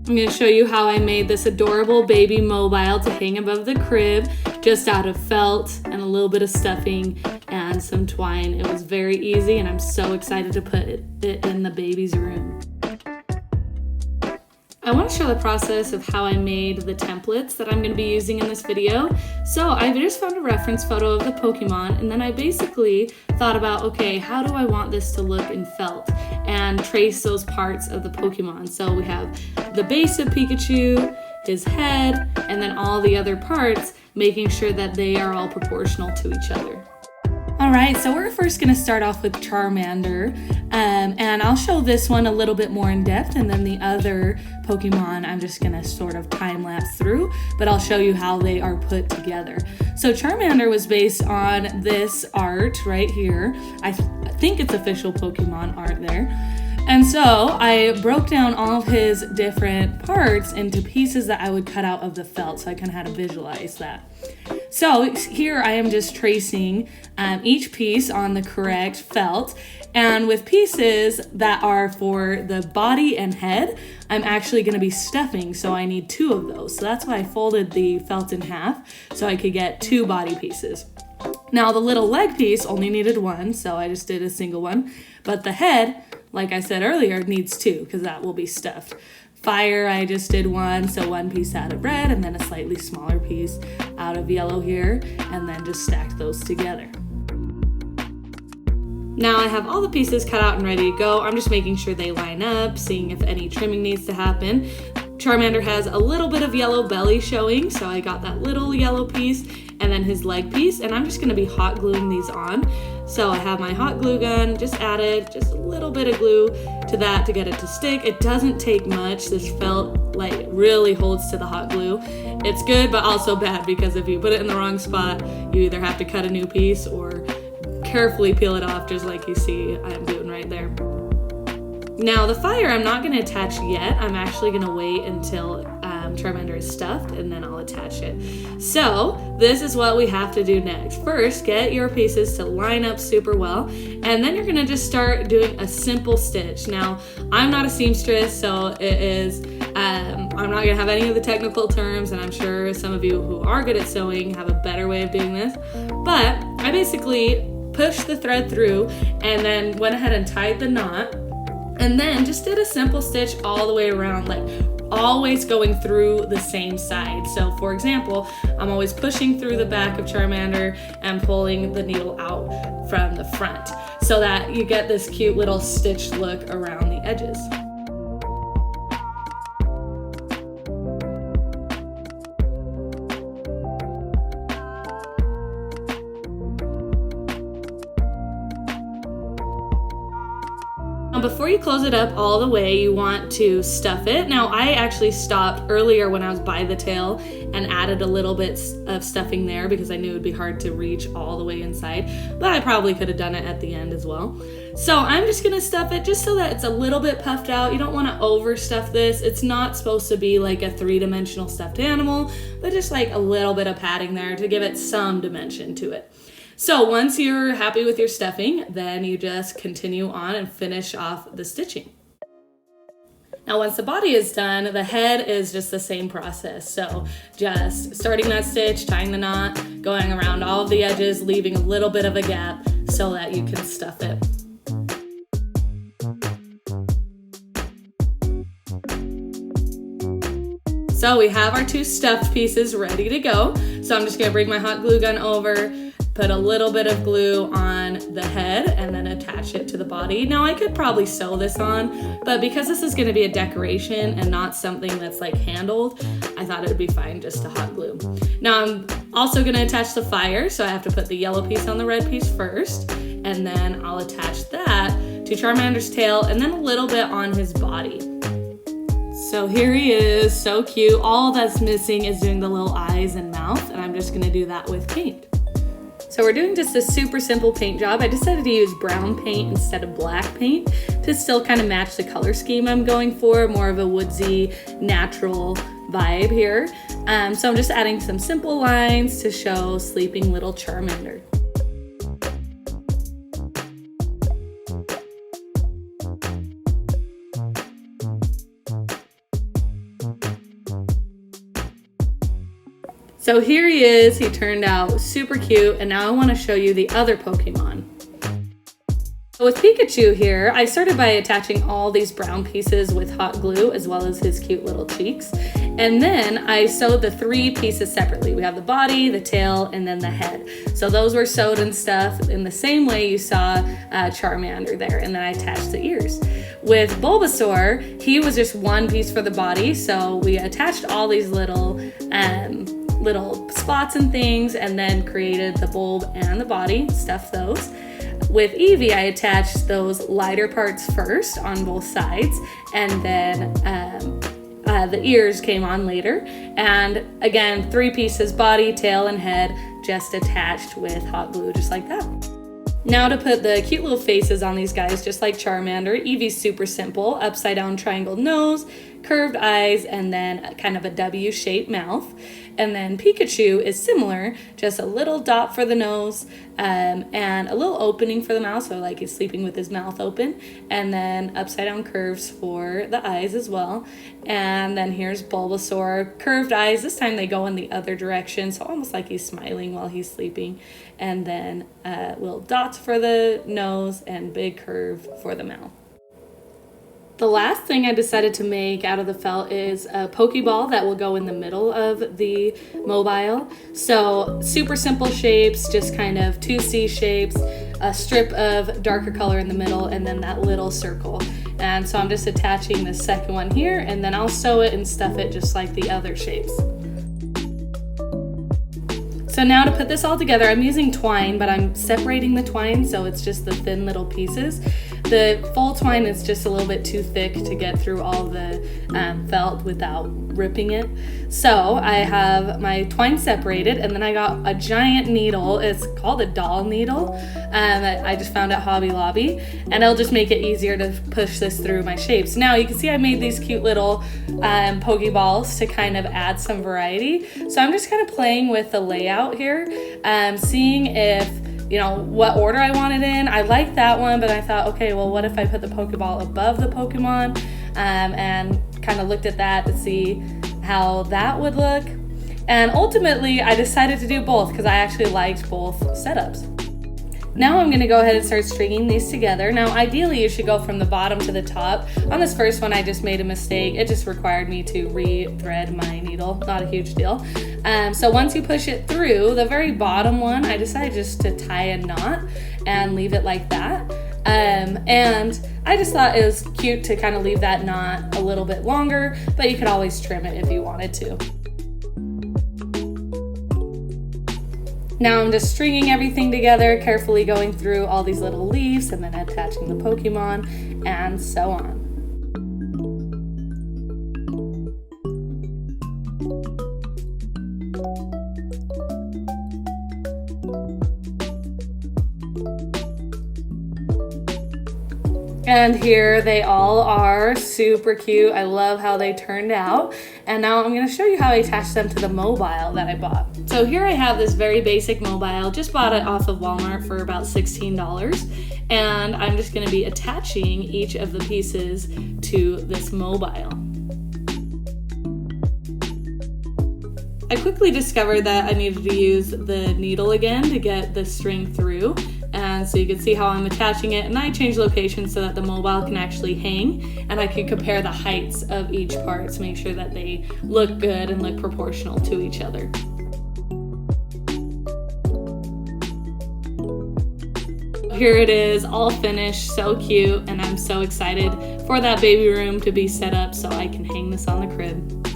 I'm going to show you how I made this adorable baby mobile to hang above the crib just out of felt and a little bit of stuffing and some twine. It was very easy and I'm so excited to put it in the baby's room. I want to show the process of how I made the templates that I'm going to be using in this video. So I just found a reference photo of the Pokemon and then I basically thought about, okay, how do I want this to look in felt and trace those parts of the Pokemon. So we have the base of Pikachu, his head, and then all the other parts, making sure that they are all proportional to each other. All right, so we're first going to start off with Charmander, and I'll show this one a little bit more in depth, and then the other Pokemon I'm just going to sort of time-lapse through, but I'll show you how they are put together. So Charmander was based on this art right here. I think it's official Pokemon art there. And so I broke down all of his different parts into pieces that I would cut out of the felt, so I kind of had to visualize that. So here I am just tracing each piece on the correct felt, and with pieces that are for the body and head, I'm actually going to be stuffing, so I need 2 of those. So that's why I folded the felt in half, so I could get 2 body pieces. Now the little leg piece only needed 1, so I just did a single one, but the head, like I said earlier, needs 2 because that will be stuffed. Fire, I just did 1, so 1 piece out of red and then a slightly smaller piece out of yellow here, and then just stacked those together. Now I have all the pieces cut out and ready to go. I'm just making sure they line up, seeing if any trimming needs to happen. Charmander has a little bit of yellow belly showing, so I got that little yellow piece and then his leg piece, and I'm just going to be hot gluing these on. So I have my hot glue gun, just added just a little bit of glue to that to get it to stick. It doesn't take much. This felt like really holds to the hot glue. It's good but also bad because if you put it in the wrong spot, you either have to cut a new piece or carefully peel it off, just like you see I'm doing right there. Now the fire I'm not going to attach yet. I'm actually going to wait until Charmander is stuffed and then I'll attach it. So this is what we have to do next. First, get your pieces to line up super well, and then you're going to just start doing a simple stitch. Now I'm not a seamstress, so it is I'm not going to have any of the technical terms, and I'm sure some of you who are good at sewing have a better way of doing this, but I basically pushed the thread through and then went ahead and tied the knot, and then just did a simple stitch all the way around, like always going through the same side. So for example, I'm always pushing through the back of Charmander and pulling the needle out from the front so that you get this cute little stitched look around the edges. Before you close it up all the way, you want to stuff it. Now, I actually stopped earlier when I was by the tail and added a little bit of stuffing there because I knew it would be hard to reach all the way inside, but I probably could have done it at the end as well. So I'm just gonna stuff it just so that it's a little bit puffed out. You don't wanna overstuff this. It's not supposed to be like a 3-dimensional stuffed animal, but just like a little bit of padding there to give it some dimension to it. So once you're happy with your stuffing, then you just continue on and finish off the stitching. Now once the body is done, the head is just the same process. So just starting that stitch, tying the knot, going around all of the edges, leaving a little bit of a gap so that you can stuff it. So we have our 2 stuffed pieces ready to go. So I'm just gonna bring my hot glue gun over, put a little bit of glue on the head and then attach it to the body. Now I could probably sew this on, but because this is gonna be a decoration and not something that's like handled, I thought it would be fine just to hot glue. Now I'm also gonna attach the fire, so I have to put the yellow piece on the red piece first, and then I'll attach that to Charmander's tail and then a little bit on his body. So here he is, so cute. All that's missing is doing the little eyes and mouth, and I'm just gonna do that with paint. So we're doing just a super simple paint job. I decided to use brown paint instead of black paint to still kind of match the color scheme I'm going for, more of a woodsy, natural vibe here. So I'm just adding some simple lines to show sleeping little Charmander. So here he is, he turned out super cute, and now I want to show you the other Pokemon. With Pikachu here, I started by attaching all these brown pieces with hot glue as well as his cute little cheeks. And then I sewed the 3 pieces separately. We have the body, the tail, and then the head. So those were sewed and stuff in the same way you saw Charmander there. And then I attached the ears. With Bulbasaur, he was just 1 piece for the body. So we attached all these little spots and things and then created the bulb and the body, stuffed those. With Eevee, I attached those lighter parts first on both sides, and then the ears came on later. And again, 3 pieces, body, tail, and head, just attached with hot glue, just like that. Now to put the cute little faces on these guys, just like Charmander. Eevee's super simple, upside down triangle nose, curved eyes, and then kind of a W-shaped mouth. And then Pikachu is similar, just a little dot for the nose and a little opening for the mouth, so like he's sleeping with his mouth open. And then upside down curves for the eyes as well. And then here's Bulbasaur, curved eyes. This time they go in the other direction, so almost like he's smiling while he's sleeping. And then little dots for the nose and big curve for the mouth. The last thing I decided to make out of the felt is a Pokeball that will go in the middle of the mobile. So super simple shapes, just kind of 2 C shapes, a strip of darker color in the middle, and then that little circle. And so I'm just attaching the second one here, and then I'll sew it and stuff it just like the other shapes. So now to put this all together, I'm using twine, but I'm separating the twine so it's just the thin little pieces. The full twine is just a little bit too thick to get through all the felt without ripping it. So I have my twine separated, and then I got a giant needle. It's called a doll needle that I just found at Hobby Lobby, and it'll just make it easier to push this through my shapes. Now you can see I made these cute little Pokeballs to kind of add some variety. So I'm just kind of playing with the layout here, seeing if what order I want it in. I like that one, but I thought, okay, well, what if I put the Pokeball above the Pokemon, and kind of looked at that to see how that would look. And ultimately, I decided to do both because I actually liked both setups. Now I'm going to go ahead and start stringing these together. Now ideally you should go from the bottom to the top. On this first one I just made a mistake. It just required me to re-thread my needle. Not a huge deal. So once you push it through, the very bottom one, I decided just to tie a knot and leave it like that. And I just thought it was cute to kind of leave that knot a little bit longer, but you could always trim it if you wanted to. Now I'm just stringing everything together, carefully going through all these little leaves and then attaching the Pokemon and so on. And here they all are, super cute. I love how they turned out. And now I'm gonna show you how I attached them to the mobile that I bought. So here I have this very basic mobile, just bought it off of Walmart for about $16. And I'm just gonna be attaching each of the pieces to this mobile. I quickly discovered that I needed to use the needle again to get the string through. And so you can see how I'm attaching it, and I changed location so that the mobile can actually hang, and I can compare the heights of each part to make sure that they look good and look proportional to each other. Here it is, all finished, so cute, and I'm so excited for that baby room to be set up so I can hang this on the crib.